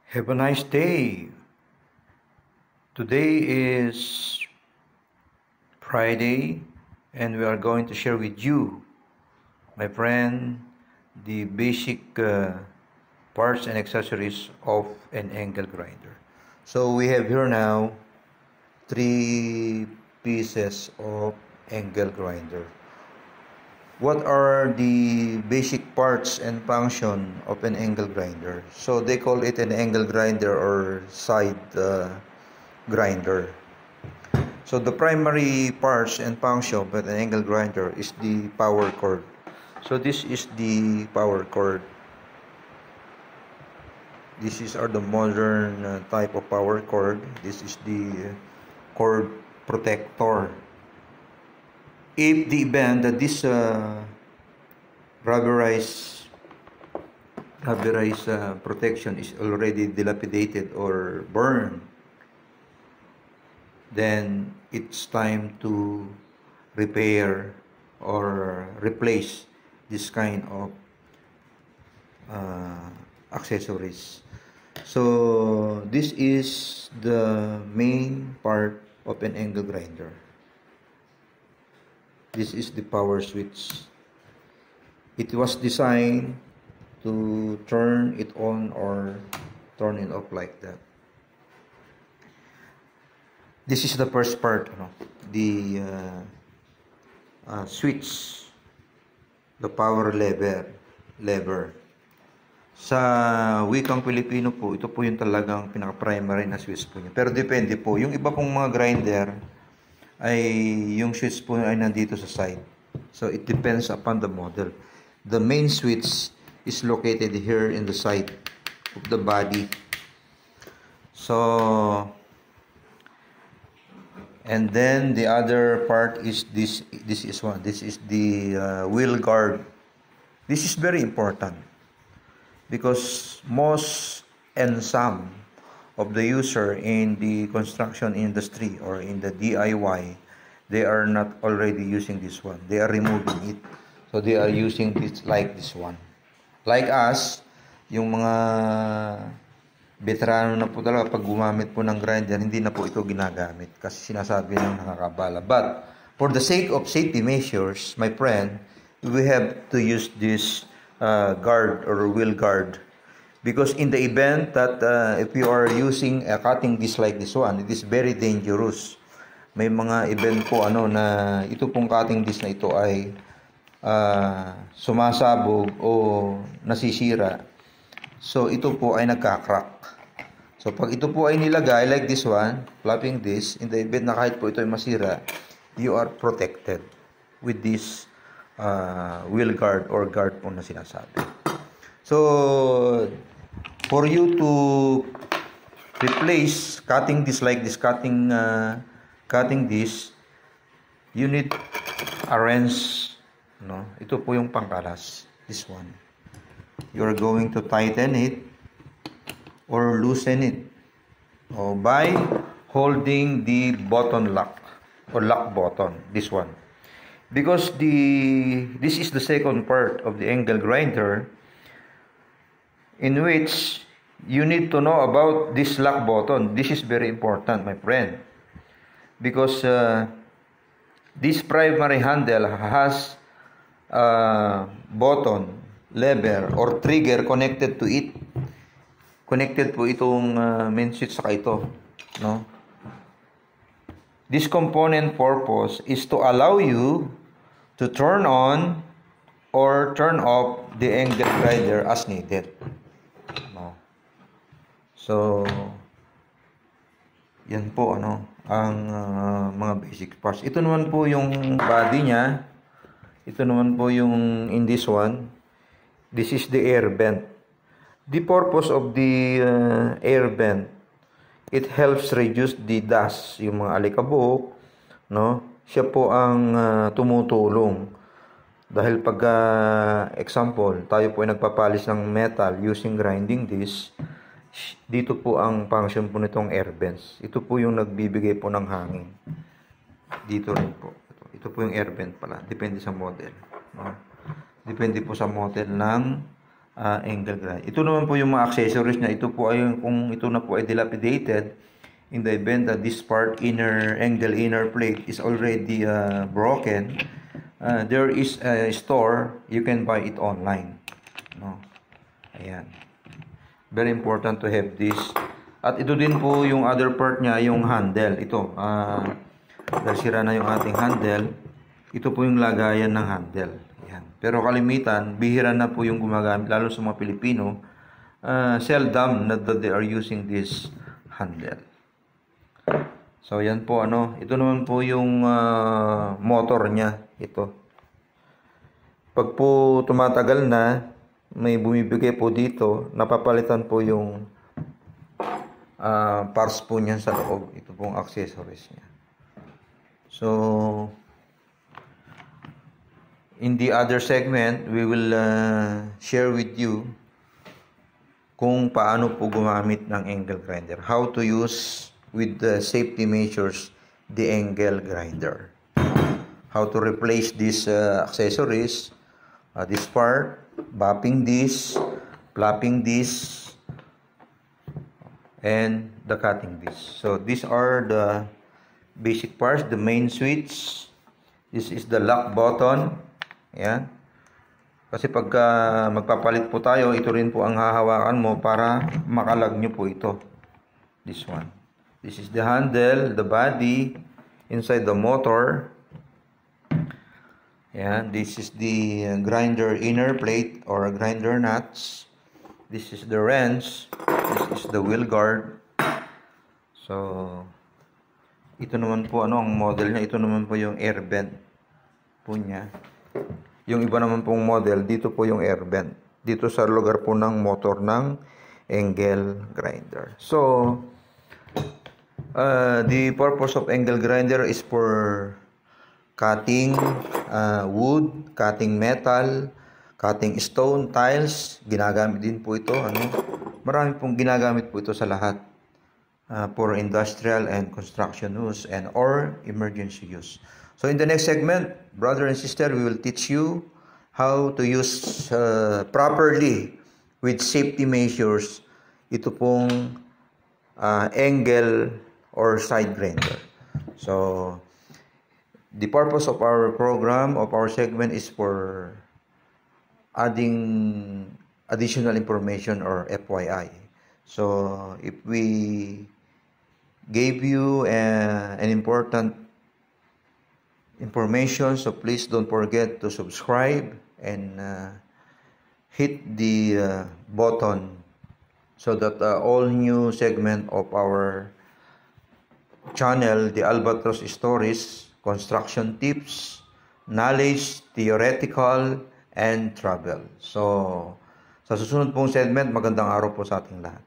Have a nice day. Today is Friday and we are going to share with you, my friend, the basic parts and accessories of an angle grinder. So we have here now 3 pieces of angle grinder. What are the basic parts and function of an angle grinder? So they call it an angle grinder or side grinder. So the primary parts and function of an angle grinder is the power cord. So this is the power cord. This is the modern type of power cord. This is the cord protector. If the event that this rubberized protection is already dilapidated or burned, then it's time to repair or replace this kind of accessories. So this is the main part of an angle grinder. This is the power switch. It was designed to turn it on or turn it off like that. This is the first part, the switch, the power lever. Sa wikang Pilipino po, ito po yung talagang pinaka-primary na switch po niya. Pero depende po. Yung iba pong mga grinder, ay yung switch po ay nandito sa side. So it depends upon the model. The main switch is located here in the side of the body. So and then the other part is this is the wheel guard. This is very important because most and some of the user in the construction industry or in the DIY, they are not already using this one. They are removing it. So they are using this like this one. Like us, yung mga veterano na po talaga, pag gumamit po ng grinder, hindi na po ito ginagamit kasi sinasabi ng nakakabala. But for the sake of safety measures, my friend, we have to use this guard or wheel guard. Because in the event that if you are using a cutting disc like this one, it is very dangerous. May mga event po na ito pong cutting disc na ito ay sumasabog o nasisira. So ito po ay nagka-crack. So pag ito po ay nilagay like this one, flapping disc, in the event na kahit po ito ay masira, you are protected with this wheel guard or guard po na sinasabi. So for you to replace cutting disc like this, cutting disc, you need a wrench. Ito po yung pangkalas, this one. You are going to tighten it or loosen it by holding the button lock or lock button, this one. Because this is the second part of the angle grinder, in which you need to know about this lock button. This is very important, my friend, because this primary handle has a button, lever, or trigger connected to it. Connected po itong main switch sa ito, This component purpose is to allow you to turn on or turn off the angle grinder as needed. So, yan po ang mga basic parts. Ito naman po yung body niya. Ito naman po yung in this one. This is the air vent. The purpose of the air vent, it helps reduce the dust, yung mga alikabok, Siya po ang tumutulong. Dahil pag example, tayo po ay nagpapalis ng metal using grinding disc, dito po ang function po nitong air vents. Ito po yung nagbibigay po ng hangin. Dito rin po. Ito po yung air vent pala. Depende sa model. Depende po sa model ng angle grinder. Ito naman po yung mga accessories niya. Ito po ay kung ito na po ay dilapidated, in the event that this part angle inner plate is already broken, there is a store, you can buy it online, no? Ayan, very important to have this. At ito din po yung other part niya, yung handle. Ito, dahil sira na yung ating handle, ito po yung lagayan ng handle. Ayan. Pero kalimitan, bihira na po yung gumagamit, lalo sa mga Pilipino, seldom that they are using this handle. So yan po, ito naman po yung motor niya, ito. Pag po tumatagal na, may bumibigay po dito, napapalitan po yung parts po niya sa loob. Ito pong accessories niya. So in the other segment, we will share with you kung paano po gumamit ng angle grinder. How to use with the safety measures the angle grinder. How to replace these accessories, this part, bumping this, flapping this, and the cutting this. So these are the basic parts, the main switch. This is the lock button. Ayan. Kasi pagka magpapalit po tayo, ito rin po ang hahawakan mo para makalag nyo po ito. This one. This is the handle, the body, inside the motor. Ayan. This is the grinder inner plate or grinder nuts. This is the wrench. This is the wheel guard. So, ito naman po, ang model niya. Ito naman po yung air vent po niya. Yung iba naman pong model, dito po yung air vent. Dito sa lugar po ng motor ng angle grinder. So, the purpose of angle grinder is for cutting wood, cutting metal, cutting stone, tiles. Ginagamit din po ito. Marami pong ginagamit po ito sa lahat. For industrial and construction use and or emergency use. So in the next segment, brother and sister, we will teach you how to use properly with safety measures ito pong angle or side grinder. So the purpose of our program, of our segment, is for adding additional information or FYI. So if we gave you an important information, so please don't forget to subscribe and hit the button so that all new segment of our channel, the Albatros Stories, construction tips, knowledge, theoretical, and travel. So sa susunod pong segment, magandang araw po sa ating lahat.